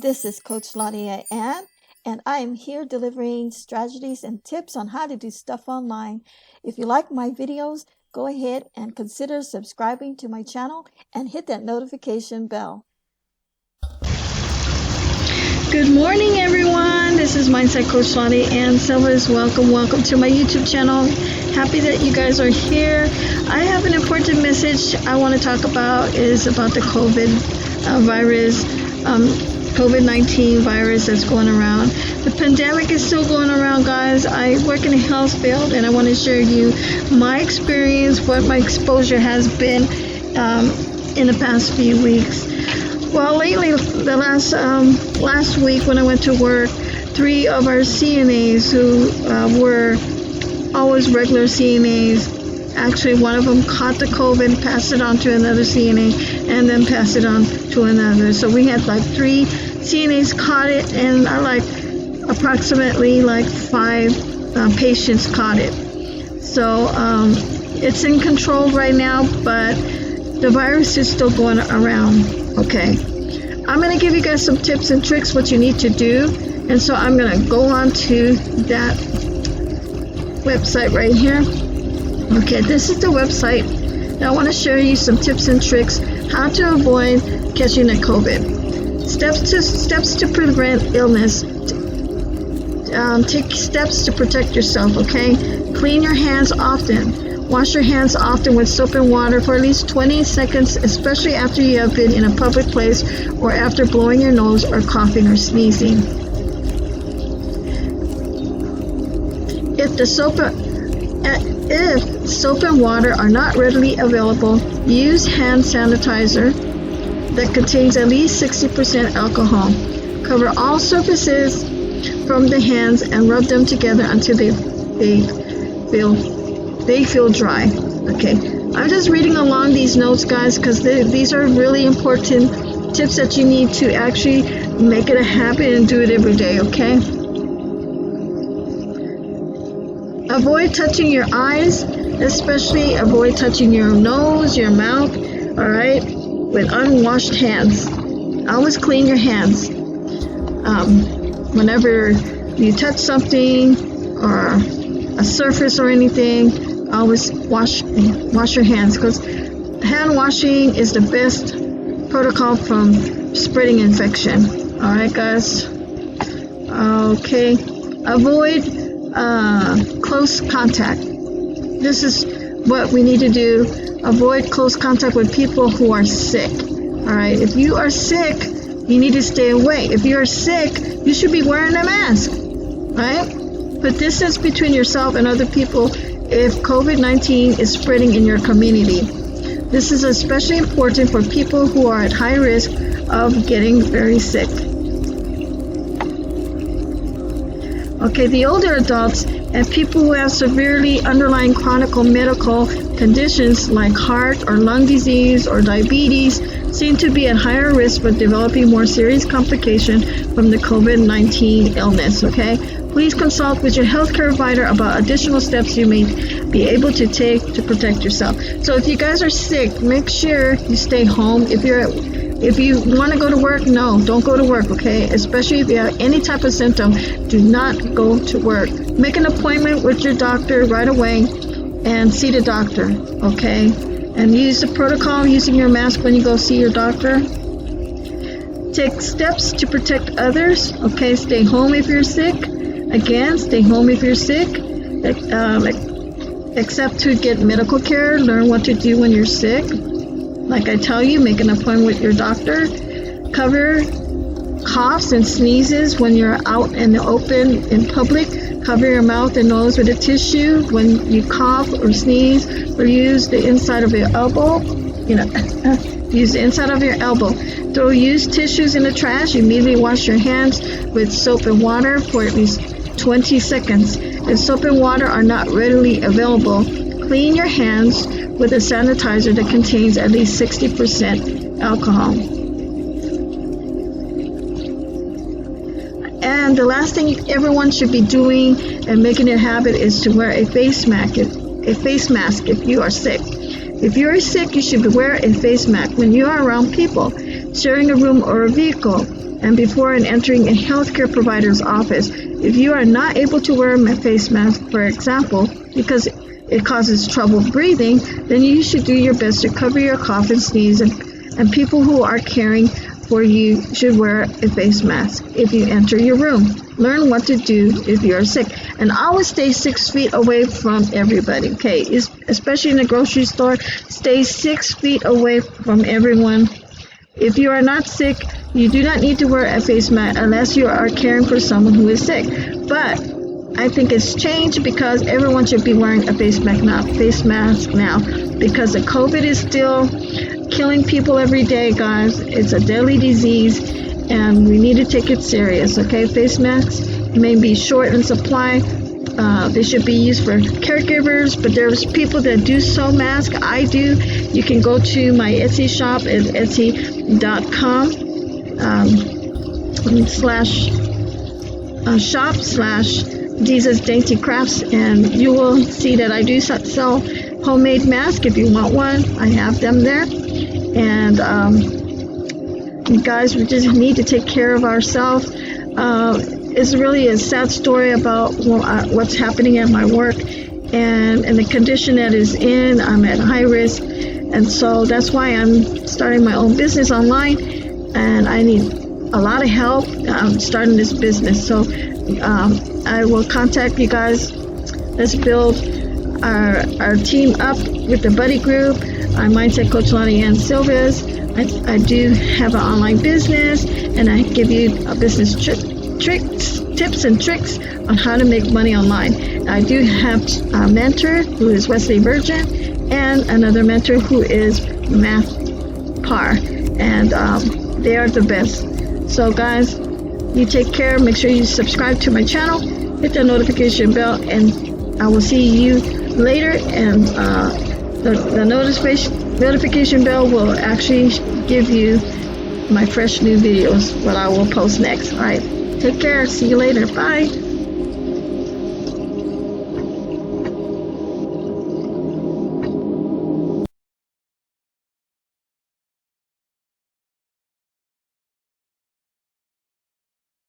This is Coach Laudiaann, and I am here delivering strategies and tips on how to do stuff online. If you like my videos, go ahead and consider subscribing to my channel and hit that notification bell. Good morning, everyone. This is Mindset Coach Laudiaann Silvers. Welcome to my YouTube channel. Happy that you guys are here. I have an important message I want to talk about is about the COVID-19 virus that's going around. The pandemic is still going around, guys. I work in the health field, and I want to share you my experience, what my exposure has been in the past few weeks. Well, lately, the last week when I went to work, 3 of our CNAs who were always regular CNAs, actually one of them caught the COVID, passed it on to another CNA, and then passed it on to another. So we had like 3 CNAs caught it, and approximately 5 patients caught it. So it's in control right now, but the virus is still going around. Okay, I'm going to give you guys some tips and tricks what you need to do, and so I'm going to go on to that website right here. Okay, this is the website. Now I want to show you some tips and tricks how to avoid catching the COVID. Steps to prevent illness. Take steps to protect yourself. Okay, clean your hands often. Wash your hands often with soap and water for at least 20 seconds, especially after you have been in a public place or after blowing your nose or coughing or sneezing. If soap and water are not readily available, use hand sanitizer that contains at least 60% alcohol. Cover all surfaces from the hands and rub them together until they feel dry. Okay, I'm just reading along these notes, guys, because these are really important tips that you need to actually make it a habit and do it every day. Okay, avoid touching your eyes, especially avoid touching your nose, your mouth, all right, with unwashed hands. Always clean your hands. Whenever you touch something or a surface or anything, always wash your hands, because hand washing is the best protocol from spreading infection. All right, guys. Okay, avoid close contact. This is what we need to do. Avoid close contact with people who are sick. All right, if you are sick, you need to stay away. If you are sick, you should be wearing a mask, right? Put distance between yourself and other people if COVID-19 is spreading in your community. This is especially important for people who are at high risk of getting very sick. Okay, the older adults and people who have severely underlying chronic medical conditions like heart or lung disease or diabetes seem to be at higher risk for developing more serious complications from the COVID-19 illness. Okay, please consult with your healthcare provider about additional steps you may be able to take to protect yourself. So if you guys are sick, make sure you stay home. If you want to go to work, no, don't go to work, okay? Especially if you have any type of symptom, do not go to work. Make an appointment with your doctor right away and see the doctor, okay? And use the protocol using your mask when you go see your doctor. Take steps to protect others, okay? Stay home if you're sick. Again, stay home if you're sick. Except to get medical care, learn what to do when you're sick. Like I tell you, make an appointment with your doctor. Cover coughs and sneezes when you're out in the open in public. Cover your mouth and nose with a tissue when you cough or sneeze, or use the inside of your elbow. Use the inside of your elbow. Throw used tissues in the trash. Immediately wash your hands with soap and water for at least 20 seconds. If soap and water are not readily available, clean your hands with a sanitizer that contains at least 60% alcohol. And the last thing everyone should be doing and making it a habit is to wear a face mask if you are sick. If you are sick, you should wear a face mask when you are around people, sharing a room or a vehicle. and before and entering a healthcare provider's office. If you are not able to wear a face mask, for example, because it causes trouble breathing, then you should do your best to cover your cough and sneeze, and people who are caring for you should wear a face mask if you enter your room. Learn what to do if you are sick, and always stay 6 feet away from everybody, okay? Especially in the grocery store, stay 6 feet away from everyone. If you are not sick, you do not need to wear a face mask unless you are caring for someone who is sick. But I think it's changed because everyone should be wearing a face mask now because the COVID is still killing people every day, guys. It's a deadly disease, and we need to take it serious, okay? Face masks may be short in supply. They should be used for caregivers, but there's people that do sew masks. I do. You can go to my Etsy shop at etsy.com /shop/Jesus Dainty Crafts, and you will see that I do sell homemade masks. If you want one, I have them there. And guys, we just need to take care of ourselves. It's really a sad story about what's happening at my work and the condition that is in. I'm at high risk, and so that's why I'm starting my own business online, and I need a lot of help starting this business. So I will contact you guys. Let's build our team up with the buddy group. I'm Mindset Coach Laudiaann Silvas. I do have an online business, and I give you a business tips and tricks on how to make money online. I do have a mentor who is Wesley Virgin, and another mentor who is Math Par, and they are the best. So guys, you take care. Make sure you subscribe to my channel, hit the notification bell, and I will see you later. And the notification bell will actually give you my fresh new videos, what I will post next. All right, take care. See you later. Bye.